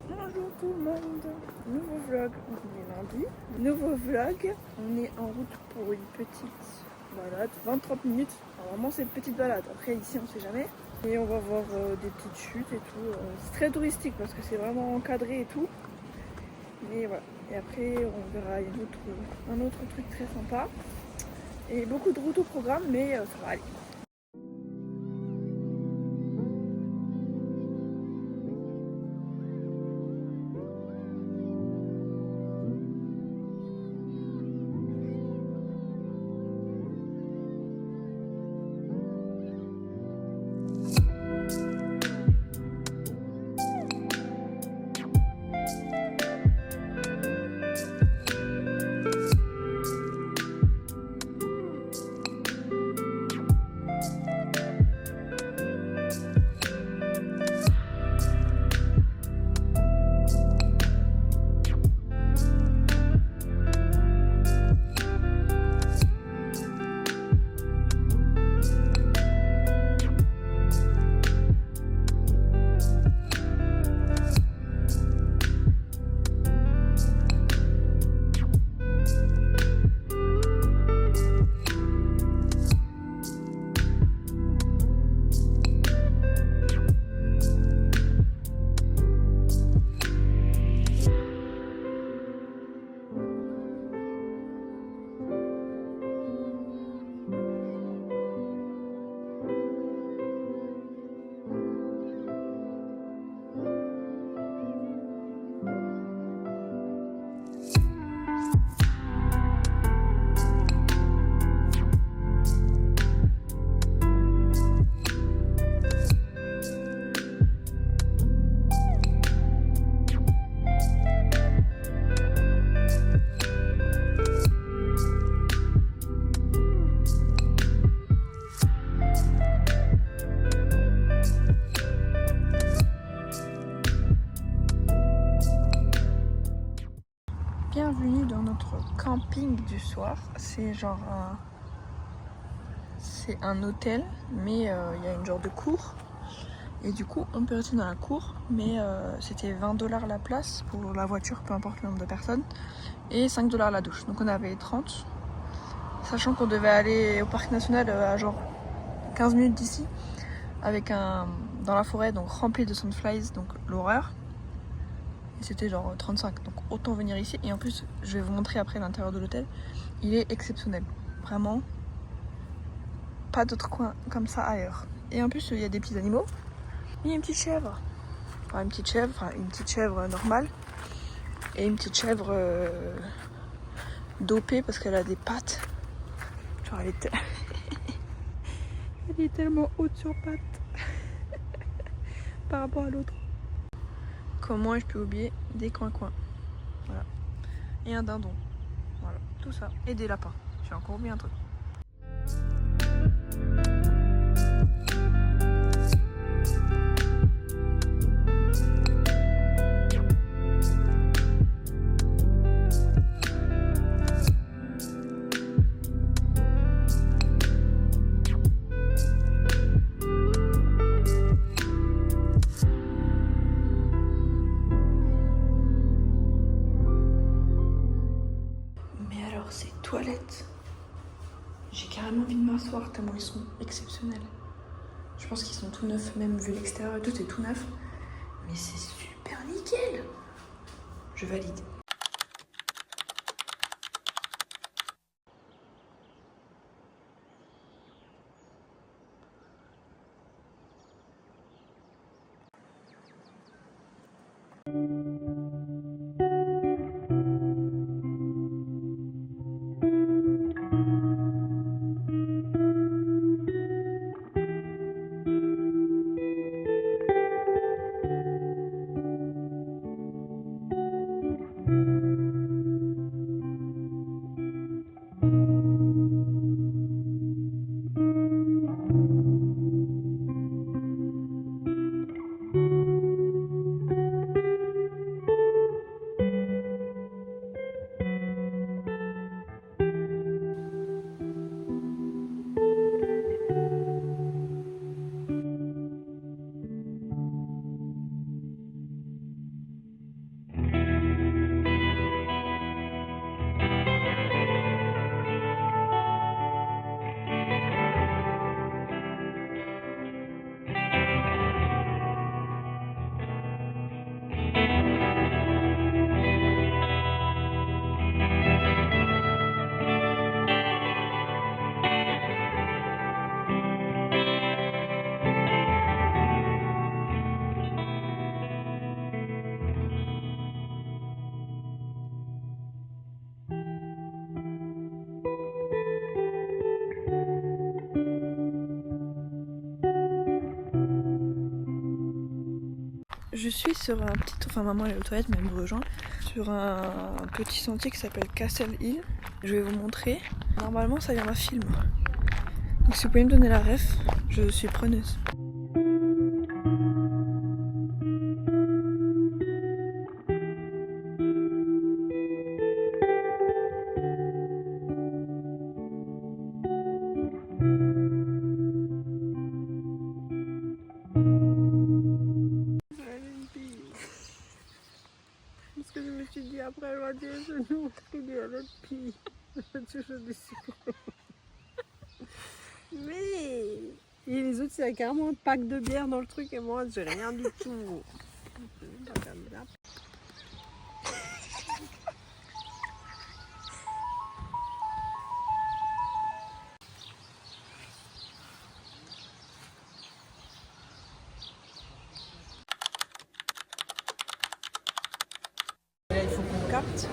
Bonjour tout le monde, nouveau vlog, on est lundi, nouveau vlog, on est en route pour une petite balade, 20-30 minutes, normalement c'est une petite balade, après ici on sait jamais, et on va voir des petites chutes et tout, c'est très touristique parce que c'est vraiment encadré et tout, mais voilà, et après on verra un autre truc très sympa, et beaucoup de routes au programme, mais ça va aller. Bienvenue dans notre camping du soir. C'est genre c'est un hôtel, mais il y a une genre de cour. Et du coup, on peut rester dans la cour, mais c'était 20 $ la place pour la voiture, peu importe le nombre de personnes, et 5 $ la douche. Donc on avait 30, sachant qu'on devait aller au parc national à genre 15 minutes d'ici, avec dans la forêt, donc rempli de sandflies, donc l'horreur. C'était genre 35, donc autant venir ici. Et en plus, je vais vous montrer après l'intérieur de l'hôtel. Il est exceptionnel, vraiment. Pas d'autre coin comme ça ailleurs. Et en plus, il y a des petits animaux. Il y a une petite chèvre. Enfin, une petite chèvre normale. Et une petite chèvre dopée parce qu'elle a des pattes. Genre, elle est tellement haute sur pattes par rapport à l'autre. Comment je peux oublier des coins-coins. Voilà. Et un dindon. Voilà, tout ça. Et des lapins. J'ai encore oublié un truc. Mais alors, ces toilettes, j'ai carrément envie de m'asseoir tellement ils sont exceptionnels. Je pense qu'ils sont tout neufs, même vu l'extérieur et tout, c'est tout neuf. Mais c'est super nickel. Je valide. Je suis sur un petit... Enfin, maman elle est aux toilettes, mais elle me rejoint. Sur un petit sentier qui s'appelle Castle Hill. Je vais vous montrer. Normalement, ça vient d'un film. Donc si vous pouvez me donner la ref, je suis preneuse. Parce que je me suis dit après elle va dire je nous qu'il y a le pire. Toujours déçu. Mais et les autres c'est carrément un pack de bière dans le truc et moi j'ai rien du tout. Il faut qu'on capte.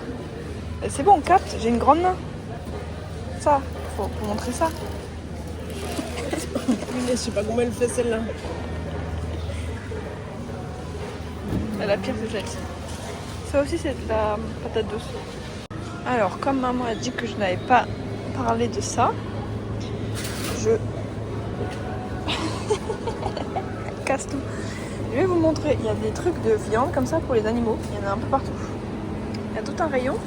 C'est bon, on capte, j'ai une grande main. Ça, faut montrer ça. Je sais pas comment elle fait celle-là. La pire c'est celle-ci. Ça aussi c'est de la patate douce. Alors comme maman a dit que je n'avais pas parlé de ça, je casse tout. Je vais vous montrer, il y a des trucs de viande comme ça pour les animaux, il y en a un peu partout. Il y a tout un rayon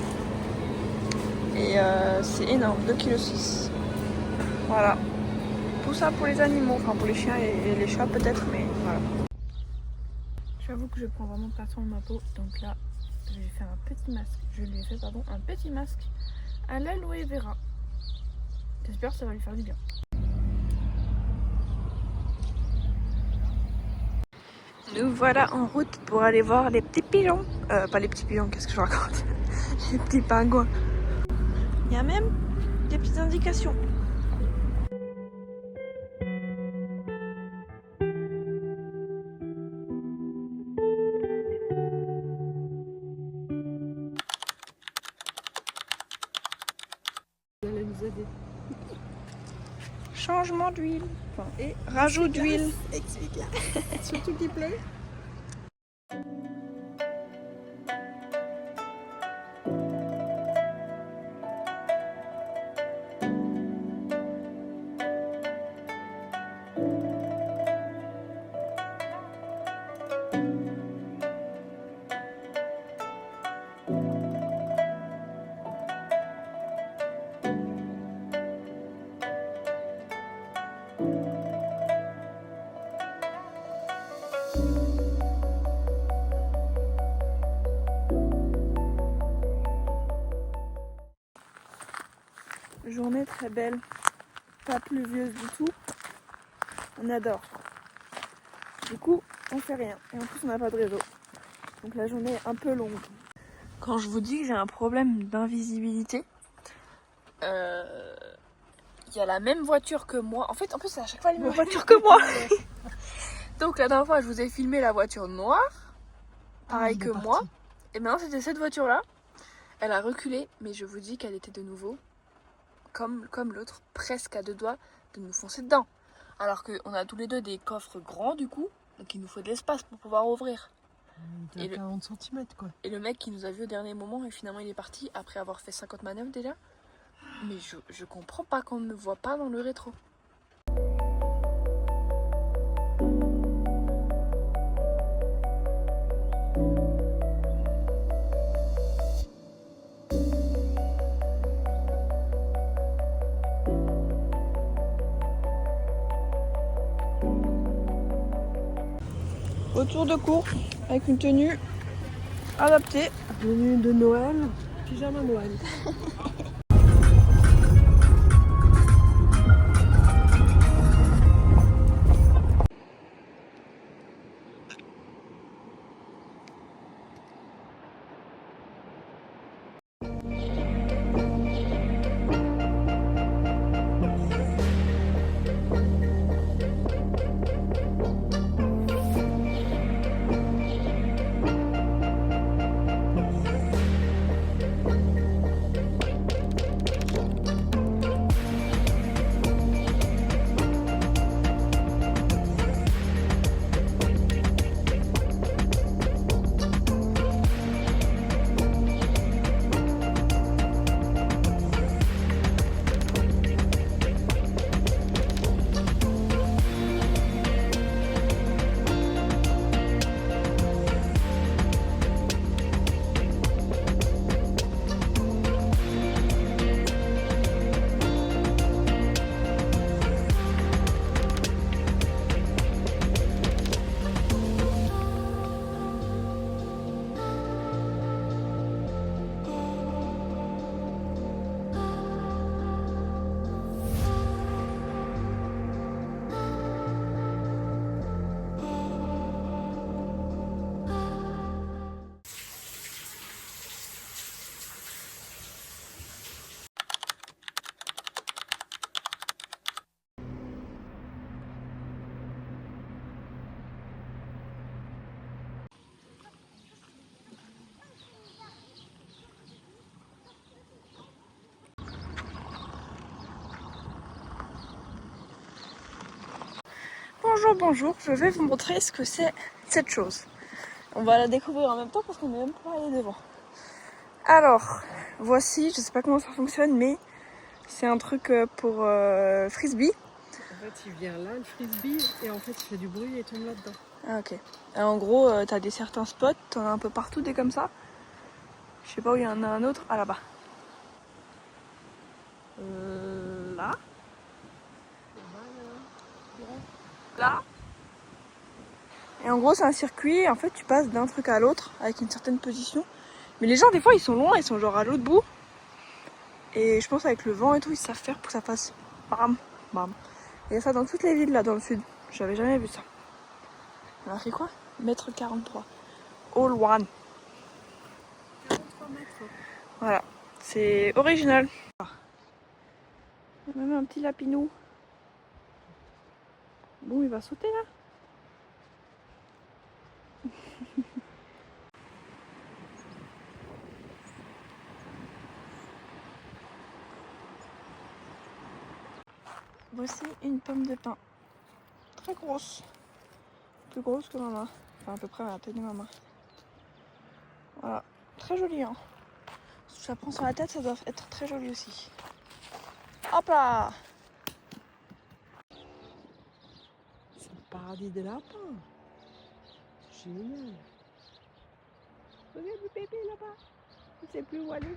et c'est énorme, 2,6 kg. Voilà. Tout ça pour les animaux, enfin pour les chiens et les chats peut-être, mais voilà. J'avoue que je prends vraiment pas soin de ma peau, donc là je lui ai fait un petit masque. Je lui ai fait un petit masque à l'aloe vera. J'espère que ça va lui faire du bien. Nous voilà en route pour aller voir les petits pigeons. Pas les petits pigeons, qu'est-ce que je raconte? Les petits pingouins. Il y a même des petites indications. Vous allez nous aider. Changement d'huile. Enfin, et rajout d'huile. Explique-la. Surtout qu'il pleut. Journée très belle, pas pluvieuse du tout. On adore. Du coup, on fait rien. Et en plus, on n'a pas de réseau. Donc la journée est un peu longue. Quand je vous dis que j'ai un problème d'invisibilité, il y a la même voiture que moi. En fait, c'est à chaque fois la même voiture que moi. Donc la dernière fois, je vous ai filmé la voiture noire, pareil que moi. Et maintenant, c'était cette voiture-là. Elle a reculé, mais je vous dis qu'elle était de nouveau comme l'autre, presque à deux doigts de nous foncer dedans. Alors qu'on a tous les deux des coffres grands du coup, donc il nous faut de l'espace pour pouvoir ouvrir. Et 40 cm quoi. Et le mec qui nous a vu au dernier moment et finalement il est parti après avoir fait 50 manœuvres déjà. Mais je comprends pas qu'on ne me voit pas dans le rétro. Retour de course avec une tenue adaptée. Tenue de Noël, pyjama Noël. Bonjour, je vais vous montrer ce que c'est cette chose. On va la découvrir en même temps parce qu'on n'est même pas allé devant. Alors, voici, je sais pas comment ça fonctionne, mais c'est un truc pour frisbee. En fait, il vient là, le frisbee, et en fait, il fait du bruit et il tombe là-dedans. Ah, ok. Et en gros, t'as des certains spots, t'en as un peu partout des comme ça. Je sais pas où il y en a un autre. Ah, là-bas. Là. Là. Et en gros, c'est un circuit. Et en fait, tu passes d'un truc à l'autre avec une certaine position. Mais les gens, des fois, ils sont loin, ils sont genre à l'autre bout. Et je pense avec le vent et tout, ils savent faire pour que ça fasse bam, bam. Il y a ça dans toutes les villes là dans le sud. J'avais jamais vu ça. On a fait quoi? Mètre 43. All one. 43 mètres. Voilà. C'est original. Il y a même un petit lapinou. Bon, il va sauter là. Voici une pomme de pin. Très grosse. Plus grosse que ma main. Enfin, à peu près à la taille de ma main. Voilà. Très jolie, hein. Si ça prend sur la tête, ça doit être très joli aussi. Hop là! C'est le paradis des lapins. Génial. Regarde le bébé là-bas. Je ne sais plus où aller.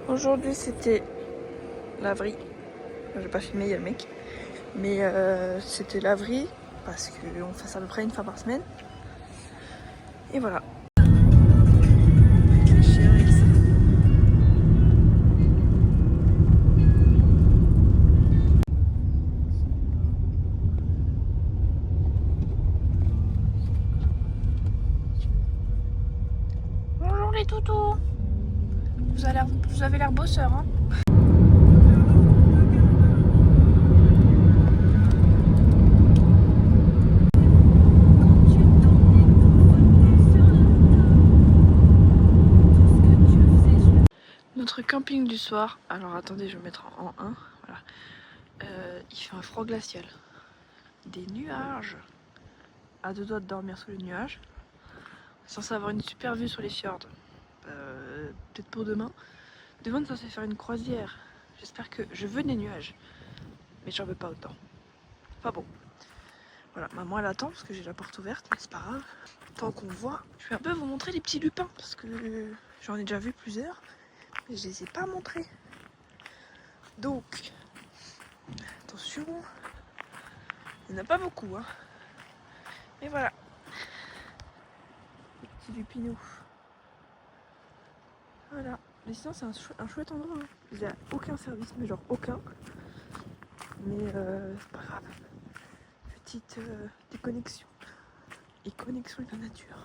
Aujourd'hui, c'était laverie. J'ai pas filmé, il y a le mec. Mais c'était laverie parce qu'on fait ça à peu près une fois par semaine. Et voilà. Bonjour les toutous. Vous avez l'air bosseur, hein. Notre camping du soir. Alors attendez, je vais mettre en 1. Voilà. Il fait un froid glacial. Des nuages. À deux doigts de dormir sous les nuages. On est censé avoir une super vue sur les fjords. peut-être pour demain. Demain, on est censé faire une croisière. J'espère que je veux des nuages, mais j'en veux pas autant. Enfin bon. Voilà, maman elle attend parce que j'ai la porte ouverte, mais c'est pas grave. Tant qu'on voit, je vais un peu vous montrer les petits lupins parce que j'en ai déjà vu plusieurs, mais je les ai pas montrés. Donc, attention, il n'y en a pas beaucoup, hein. Mais voilà, les petits lupinous. Voilà, mais sinon c'est un chouette endroit. Hein. Il n'y a aucun service, mais genre aucun. Mais c'est pas grave. Petite déconnexion et connexion avec la nature.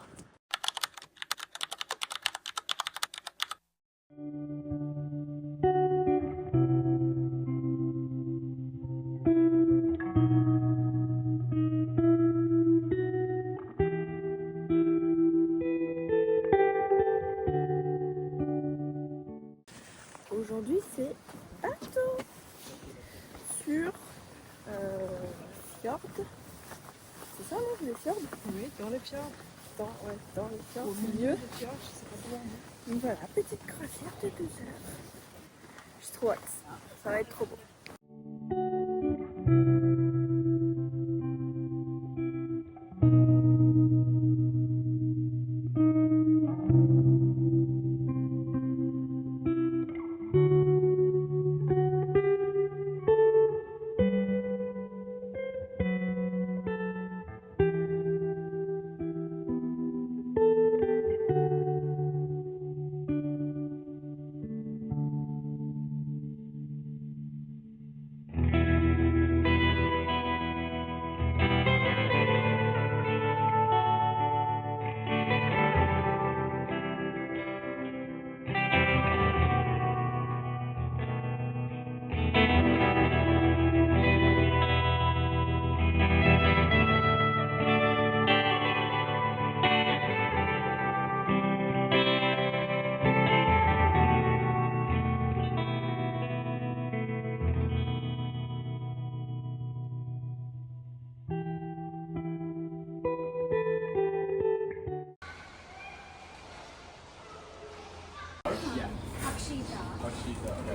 Aujourd'hui c'est bateau sur fjord. C'est ça non, le fjord? Oui, dans les fjords. Dans le fjord, Au c'est milieu mieux. des fjords, je sais pas comment. Donc voilà, petite croisière de 2 heures. J'ai trop hâte, ça va être trop beau.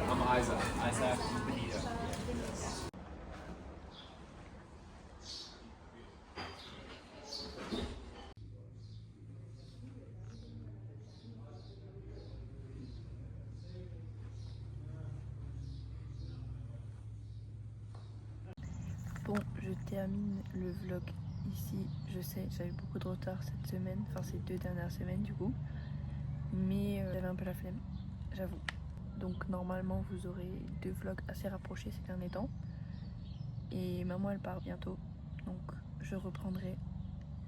I'm Isaac. Isaac Benito. Bon, je termine le vlog ici. Je sais, j'avais beaucoup de retard cette semaine, enfin ces 2 dernières semaines du coup. Mais j'avais un peu la flemme, j'avoue. Donc normalement vous aurez 2 vlogs assez rapprochés ces derniers temps. Et maman elle part bientôt, donc je reprendrai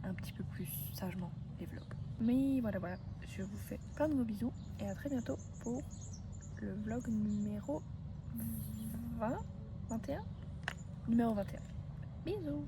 un petit peu plus sagement les vlogs. Mais voilà, je vous fais plein de gros bisous et à très bientôt pour le vlog numéro 20, 21 numéro 21. Bisous.